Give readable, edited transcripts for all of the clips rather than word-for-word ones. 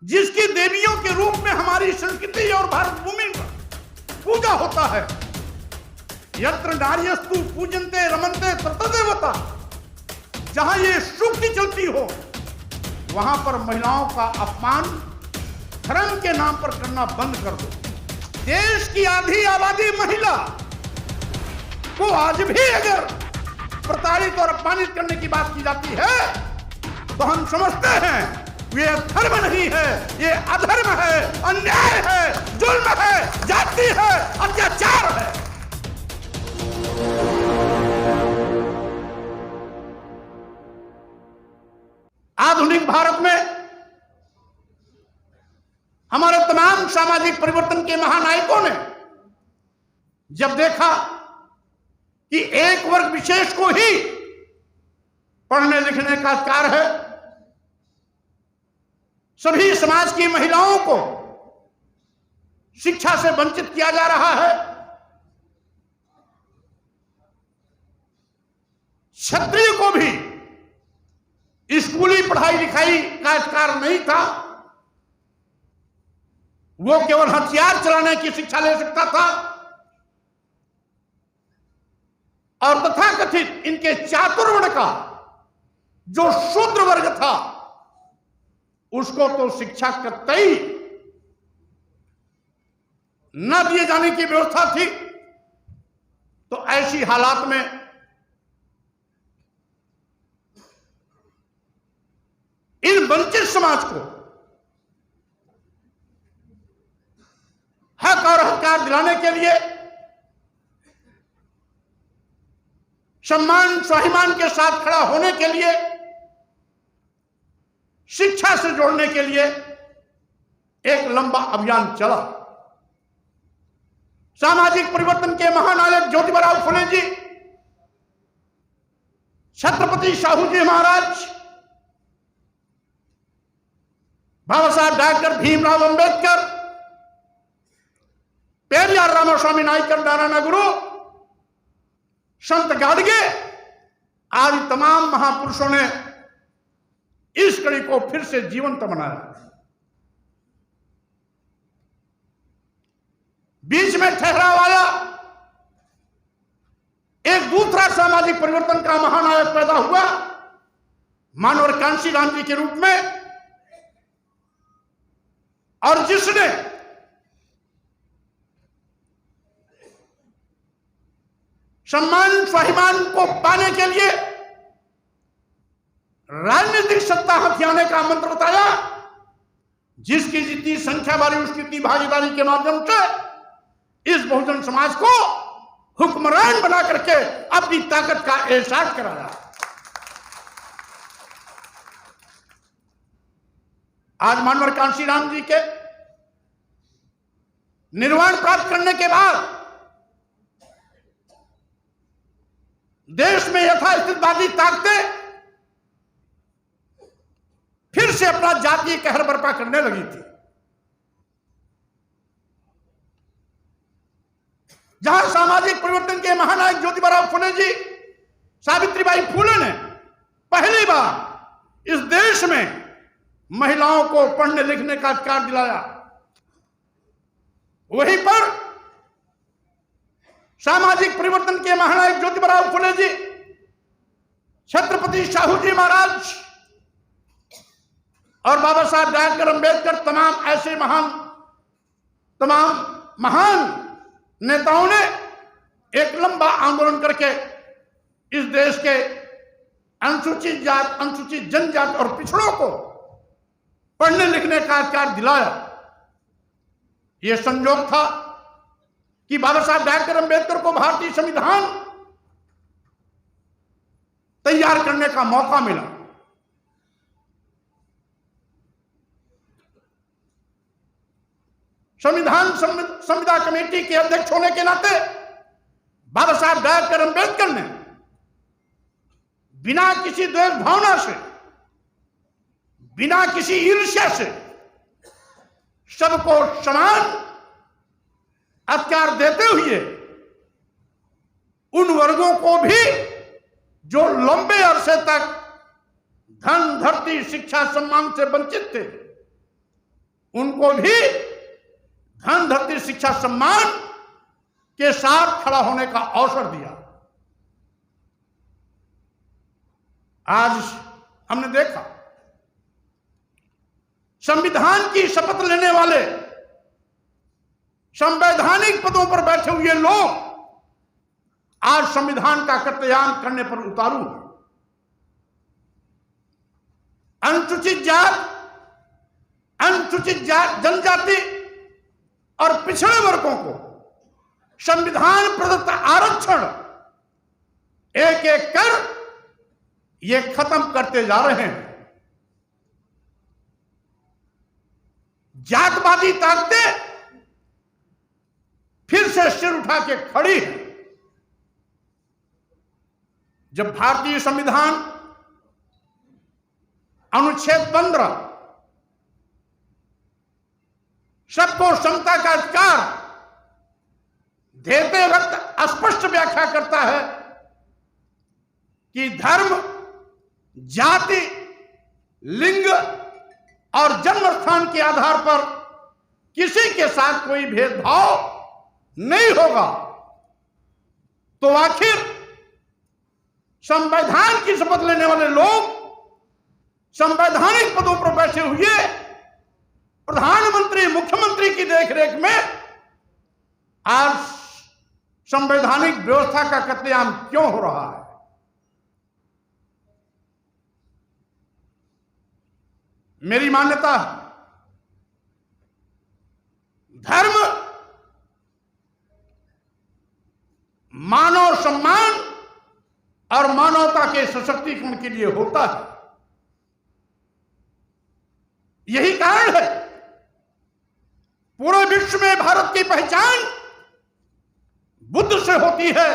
जिसकी देवियों के रूप में हमारी संस्कृति और भारत भूमि पर पूजा होता है। यत्र नार्यस्तु पूजन्ते रमन्ते तत्र देवता, जहां ये शुक्ति चलती हो वहां पर महिलाओं का अपमान धर्म के नाम पर करना बंद कर दो। देश की आधी आबादी महिला को आज भी अगर प्रताड़ित और अपमानित करने की बात की जाती है तो हम समझते हैं ये धर्म नहीं है, ये अधर्म है, अन्याय है, जुल्म है, जाति है, अत्याचार है। आधुनिक भारत में हमारे तमाम सामाजिक परिवर्तन के महानायकों ने जब देखा कि एक वर्ग विशेष को ही पढ़ने लिखने का अधिकार है, सभी समाज की महिलाओं को शिक्षा से वंचित किया जा रहा है, क्षत्रिय को भी स्कूली पढ़ाई लिखाई का अधिकार नहीं था, वो केवल हथियार चलाने की शिक्षा ले सकता था और तथाकथित इनके चातुर्वर्ण का जो शूद्र वर्ग था उसको तो शिक्षा कतई न दिए जाने की व्यवस्था थी। तो ऐसी हालात में इन वंचित समाज को हक और अधिकार दिलाने के लिए, सम्मान स्वाभिमान के साथ खड़ा होने के लिए, शिक्षा से जोड़ने के लिए एक लंबा अभियान चला। सामाजिक परिवर्तन के महानायक ज्योतिबा फुले जी, छत्रपति शाहू जी महाराज, बाबा साहब डॉक्टर भीमराव अंबेडकर, पेरियार रामास्वामी नायकर, नारायण गुरु, संत गाडगे आदि तमाम महापुरुषों ने इस कड़ी को फिर से जीवंत बनाया। बीच में ठहराव आया, एक दूसरा सामाजिक परिवर्तन का महानायक पैदा हुआ मानवर कांशीराम जी के रूप में, और जिसने सम्मान स्वाभिमान को पाने के लिए राजनीतिक सत्ता हथियाने का मंत्र बताया, जिसकी जितनी संख्या वाली उसकी उतनी भागीदारी के माध्यम से इस बहुजन समाज को हुक्मरान बना करके अपनी ताकत का एहसास कराया। आज मानवर कांशीराम जी के निर्वाण प्राप्त करने के बाद देश में यथास्थितिवादी ताकतें फिर से अपना जातीय कहर बर्पा करने लगी थी। जहां सामाजिक परिवर्तन के महानायक ज्योतिबा फुले जी, सावित्रीबाई फुले ने पहली बार इस देश में महिलाओं को पढ़ने लिखने का अधिकार दिलाया, वहीं पर सामाजिक परिवर्तन के महानायक ज्योतिबा फुले जी, छत्रपति शाहू जी महाराज और बाबा साहब डॉक्टर अंबेडकर, तमाम महान नेताओं ने एक लंबा आंदोलन करके इस देश के अनुसूचित जात, अनुसूचित जनजाति और पिछड़ों को पढ़ने लिखने का अधिकार दिलाया। यह संयोग था कि बाबा साहब डॉक्टर अंबेडकर को भारतीय संविधान तैयार करने का मौका मिला। संविदा कमेटी के अध्यक्ष होने के नाते बाबा साहब डॉक्टर अंबेडकर ने बिना किसी द्वेष भावना से, बिना किसी ईर्ष्या से सबको समान अधिकार देते हुए उन वर्गों को भी जो लंबे अरसे तक धन, धरती, शिक्षा, सम्मान से वंचित थे, उनको भी धन धरती शिक्षा सम्मान के साथ खड़ा होने का अवसर दिया। आज हमने देखा संविधान की शपथ लेने वाले संवैधानिक पदों पर बैठे हुए लोग आज संविधान का कत्लेआम करने पर उतारू हैं। अनुसूचित जात, जनजाति और पिछड़े वर्गों को संविधान प्रदत्त आरक्षण एक एक कर ये खत्म करते जा रहे हैं। जातवादी ताकतें फिर से सिर उठा के खड़ी है। जब भारतीय संविधान अनुच्छेद 15 सबको समता का अधिकार देते वक्त स्पष्ट व्याख्या करता है कि धर्म, जाति, लिंग और जन्म स्थान के आधार पर किसी के साथ कोई भेदभाव नहीं होगा, तो आखिर संवैधान की शपथ लेने वाले लोग संवैधानिक पदों पर बैठे हुए प्रधानमंत्री, मुख्यमंत्री की देखरेख में आज संवैधानिक व्यवस्था का कत्लेआम क्यों हो रहा है? मेरी मान्यता है धर्म मानव सम्मान और मानवता के सशक्तिकरण के लिए होता है। यही कारण है पूरे विश्व में भारत की पहचान बुद्ध से होती है,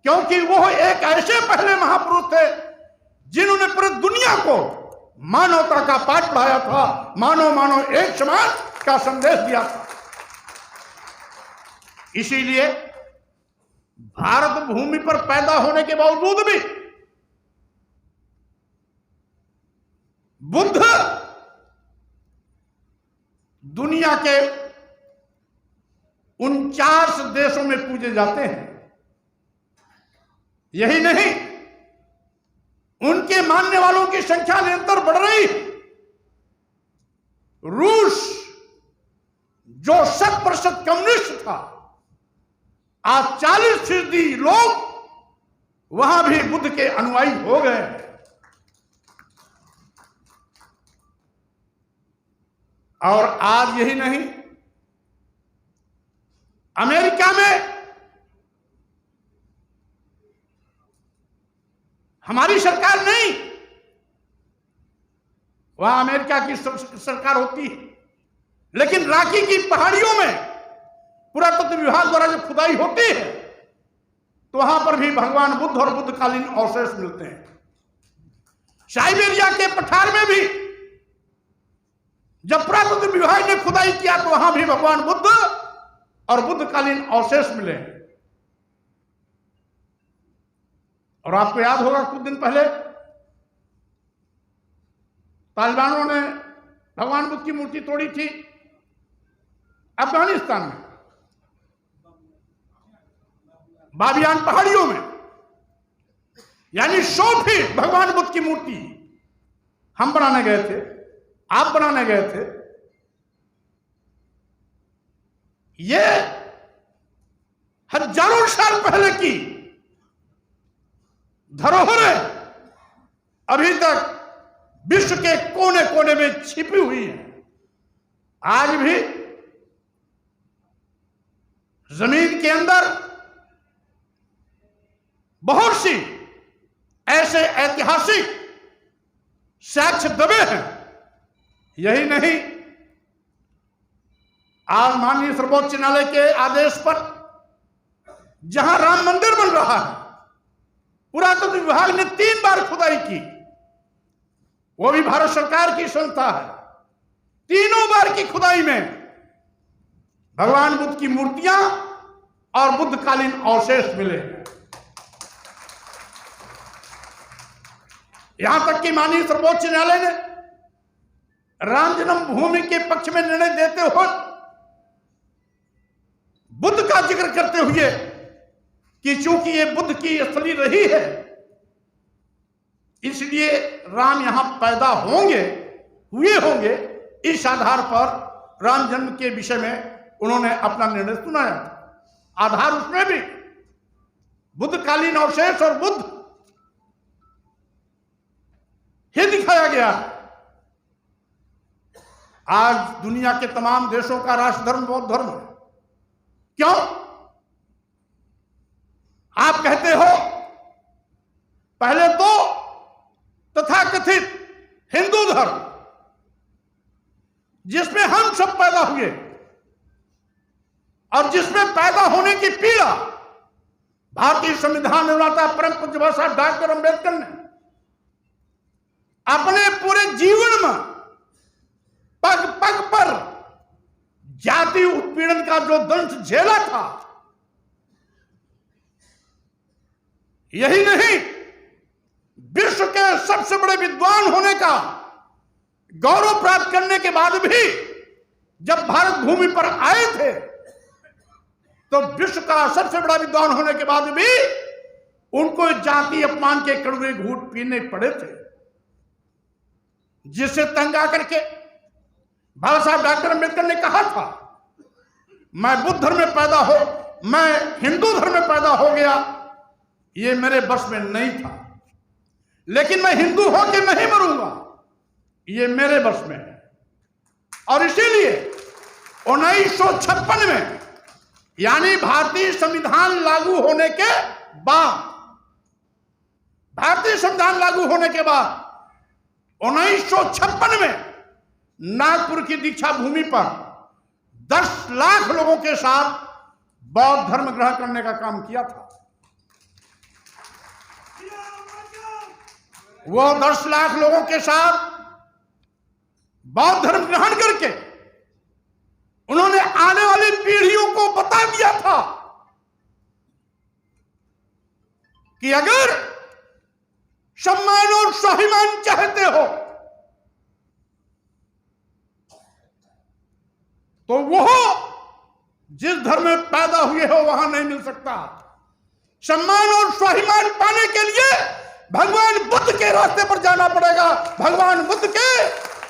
क्योंकि वो एक ऐसे पहले महापुरुष थे जिन्होंने पूरी दुनिया को मानवता का पाठ पढ़ाया था, मानव मानव एक समान का संदेश दिया था। इसीलिए भारत भूमि पर पैदा होने के बावजूद भी बुद्ध दुनिया के 49 देशों में पूजे जाते हैं। यही नहीं, उनके मानने वालों की संख्या निरंतर बढ़ रही है। रूस जो 100% कम्युनिस्ट था, आज 40% लोग वहां भी बुद्ध के अनुयायी हो गए हैं। और आज यही नहीं, अमेरिका में हमारी सरकार नहीं, वहां अमेरिका की सरकार होती है, लेकिन रांची की पहाड़ियों में पुरातत्व विभाग द्वारा जब खुदाई होती है तो वहां पर भी भगवान बुद्ध और बुद्धकालीन अवशेष मिलते हैं। साइबेरिया के पठार में भी जब पुरातत्व विभाग ने खुदाई किया तो वहां भी भगवान बुद्ध और बुद्धकालीन अवशेष मिले। और आपको याद होगा कुछ दिन पहले तालिबानों ने भगवान बुद्ध की मूर्ति तोड़ी थी अफगानिस्तान में, बाबियान पहाड़ियों में। यानी 100 फीट भगवान बुद्ध की मूर्ति हम बनाने गए थे, आप बनाने गए थे। ये हजारों साल पहले की धरोहरें अभी तक विश्व के कोने कोने में छिपी हुई है। आज भी जमीन के अंदर बहुत सी ऐसे ऐतिहासिक साक्ष्य दबे हैं। यही नहीं, आज माननीय सर्वोच्च न्यायालय के आदेश पर जहां राम मंदिर बन रहा है, पुरातत्व विभाग ने 3 बार खुदाई की, वो भी भारत सरकार की संस्था है। तीनों बार की खुदाई में भगवान बुद्ध की मूर्तियां और बुद्धकालीन अवशेष मिले। यहां तक कि माननीय सर्वोच्च न्यायालय ने राम जन्मभूमि के पक्ष में निर्णय देते हुए बुद्ध का जिक्र करते हुए कि चूंकि ये बुद्ध की असली रही है, इसलिए राम यहां पैदा हुए होंगे। इस आधार पर राम जन्म के विषय में उन्होंने अपना निर्णय सुनाया था। आधार उसमें भी बुद्धकालीन अवशेष और बुद्ध ही दिखाया गया। आज दुनिया के तमाम देशों का राष्ट्र धर्म बौद्ध धर्म है। क्यों? आप कहते हो पहले तो तथाकथित हिंदू धर्म, जिसमें हम सब पैदा हुए और जिसमें पैदा होने की पीड़ा भारतीय संविधान निर्माता परम पूज्य बाबा साहब डॉक्टर अंबेडकर ने अपने पूरे जीवन में पग पग पर जाति उत्पीड़न का जो दंश झेला था, यही नहीं विश्व के सबसे बड़े विद्वान होने का गौरव प्राप्त करने के बाद भी जब भारत भूमि पर आए थे तो विश्व का सबसे बड़ा विद्वान होने के बाद भी उनको जाति अपमान के कड़वे घूंट पीने पड़े थे, जिससे तंग आकर के बाबा साहब डॉक्टर अंबेडकर ने कहा था, मैं बुद्ध धर्म में पैदा मैं हिंदू धर्म में पैदा हो गया, ये मेरे बस में नहीं था, लेकिन मैं हिंदू होकर नहीं मरूंगा, ये मेरे बस में है। और इसीलिए 1956 में, यानी भारतीय संविधान लागू होने के बाद, भारतीय संविधान लागू होने के बाद 1956 में नागपुर की दीक्षा भूमि पर 10 लाख लोगों के साथ बौद्ध धर्म ग्रहण करने का काम किया था। वो 10 लाख लोगों के साथ बौद्ध धर्म ग्रहण करके उन्होंने आने वाली पीढ़ियों को बता दिया था कि अगर सम्मान और स्वाभिमान चाहते हो तो वो जिस धर्म में पैदा हुए हो वहां नहीं मिल सकता। सम्मान और स्वाभिमान पाने के लिए भगवान बुद्ध के रास्ते पर जाना पड़ेगा, भगवान बुद्ध के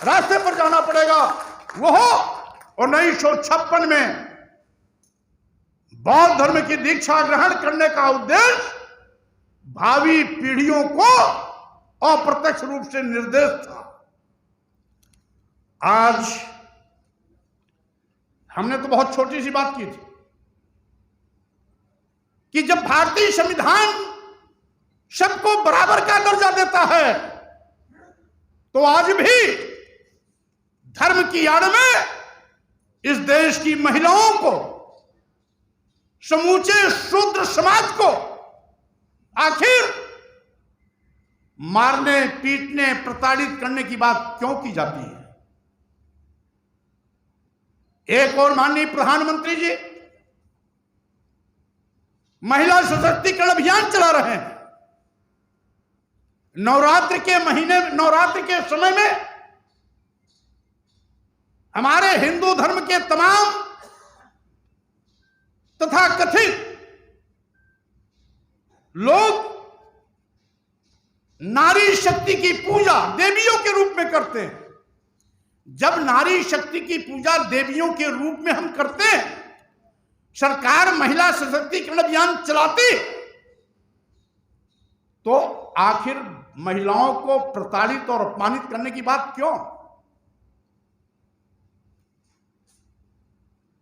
रास्ते पर जाना पड़ेगा। वो 1956 में बौद्ध धर्म की दीक्षा ग्रहण करने का उद्देश्य भावी पीढ़ियों को अप्रत्यक्ष रूप से निर्देश था। आज हमने तो बहुत छोटी सी बात की थी कि जब भारतीय संविधान सबको बराबर का दर्जा देता है तो आज भी धर्म की आड़ में इस देश की महिलाओं को, समूचे शूद्र समाज को आखिर मारने, पीटने, प्रताड़ित करने की बात क्यों की जाती है? एक और माननीय प्रधानमंत्री जी महिला सशक्तिकरण अभियान चला रहे हैं। नवरात्रि के महीने, नवरात्रि के समय में हमारे हिंदू धर्म के तमाम तथा कथित लोग नारी शक्ति की पूजा देवियों के रूप में करते हैं। जब नारी शक्ति की पूजा देवियों के रूप में हम करते हैं, सरकार महिला सशक्तिकरण अभियान चलाती, तो आखिर महिलाओं को प्रताड़ित और अपमानित करने की बात क्यों?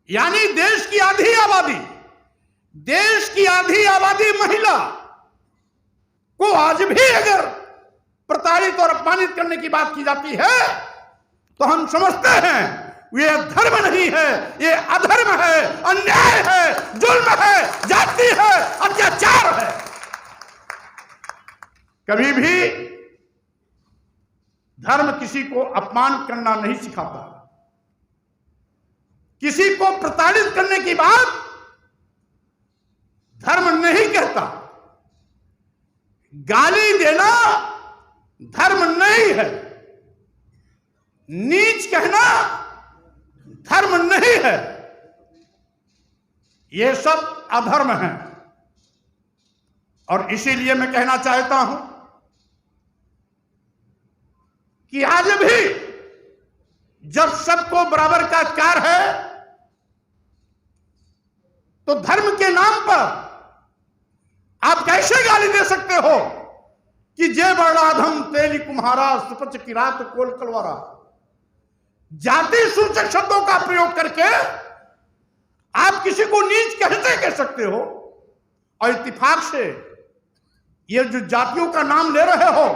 यानी देश की आधी आबादी महिला को आज भी अगर प्रताड़ित और अपमानित करने की बात की जाती है तो हम समझते हैं ये धर्म नहीं है, ये अधर्म है, अन्याय है, जुल्म है, जाति है, अत्याचार है। कभी भी धर्म किसी को अपमान करना नहीं सिखाता। किसी को प्रताड़ित करने की बात धर्म नहीं कहता। गाली देना धर्म नहीं है। नीच कहना धर्म नहीं है, ये सब अधर्म है। और इसीलिए मैं कहना चाहता हूं कि आज भी जब सबको बराबर का अधिकार है, तो धर्म के नाम पर आप कैसे गाली दे सकते हो कि जय बड़ाधम तेली कुम्हारा सुपच किरात कोल कलवारा। जाति सूचक शब्दों का प्रयोग करके आप किसी को नीच कैसे कह सकते हो? और इत्तेफाक से ये जो जातियों का नाम ले रहे हो,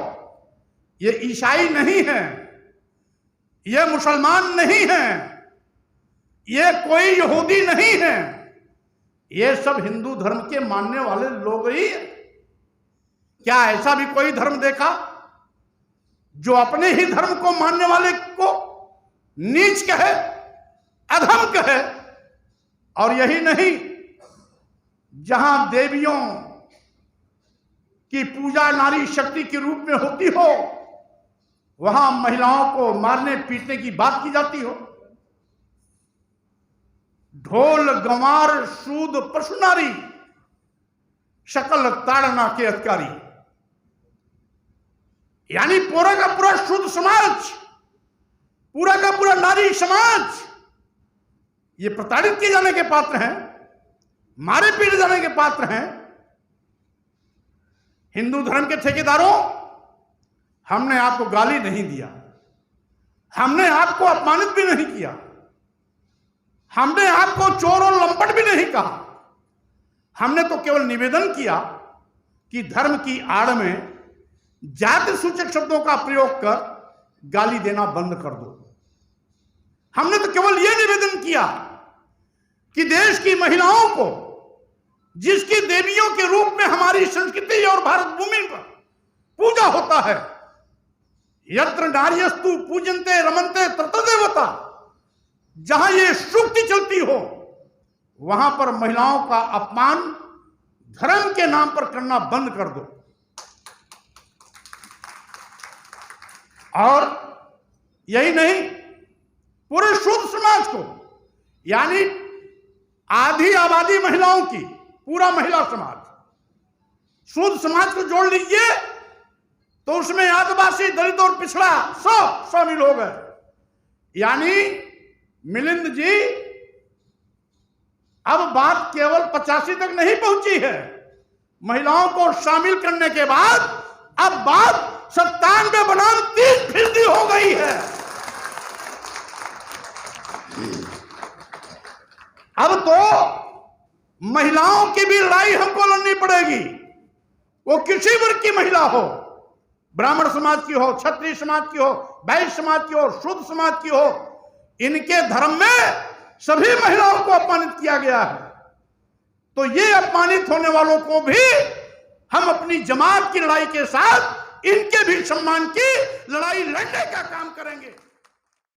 ये ईसाई नहीं है, ये मुसलमान नहीं है, ये कोई यहूदी नहीं है, ये सब हिंदू धर्म के मानने वाले लोग ही हैं। क्या ऐसा भी कोई धर्म देखा जो अपने ही धर्म को मानने वाले को नीच कहे, अधम कहे? और यही नहीं, जहां देवियों की पूजा नारी शक्ति के रूप में होती हो, वहां महिलाओं को मारने पीटने की बात की जाती हो। ढोल गंवार सूद पशु नारी शकल ताड़ना के अधिकारी, यानी पूरा का पूरा शुद्ध समाज, पूरा का पूरा नारी समाज ये प्रताड़ित किए जाने के पात्र हैं, मारे पीटे जाने के पात्र हैं। हिंदू धर्म के ठेकेदारों, हमने आपको गाली नहीं दिया, हमने आपको अपमानित भी नहीं किया, हमने आपको चोर और लंपट भी नहीं कहा। हमने तो केवल निवेदन किया कि धर्म की आड़ में जाति सूचक शब्दों का प्रयोग कर गाली देना बंद कर दो। हमने तो केवल यह निवेदन किया कि देश की महिलाओं को, जिसकी देवियों के रूप में हमारी संस्कृति और भारत भूमि पर पूजा होता है, यत्र नार्यस्तु पूजन्ते रमन्ते तत्रदेवता, जहां ये सूक्ति चलती हो, वहां पर महिलाओं का अपमान धर्म के नाम पर करना बंद कर दो। और यही नहीं, पूरे शुद्ध समाज को, यानी आधी आबादी महिलाओं की, पूरा महिला समाज, शुद्ध समाज को जोड़ लीजिए तो उसमें आदिवासी, दलित और पिछड़ा सब शामिल हो गए। यानी मिलिंद जी, अब बात केवल 85 तक नहीं पहुंची है। महिलाओं को शामिल करने के बाद अब बात 97 बनाम 30% हो गई है। अब तो महिलाओं की भी लड़ाई हमको लड़नी पड़ेगी, वो किसी वर्ग की महिला हो, ब्राह्मण समाज की हो, क्षत्रिय समाज की हो, वैश्य समाज की हो, शुद्ध समाज की हो। इनके धर्म में सभी महिलाओं को अपमानित किया गया है। तो ये अपमानित होने वालों को भी हम अपनी जमात की लड़ाई के साथ इनके भी सम्मान की लड़ाई लड़ने का काम करेंगे।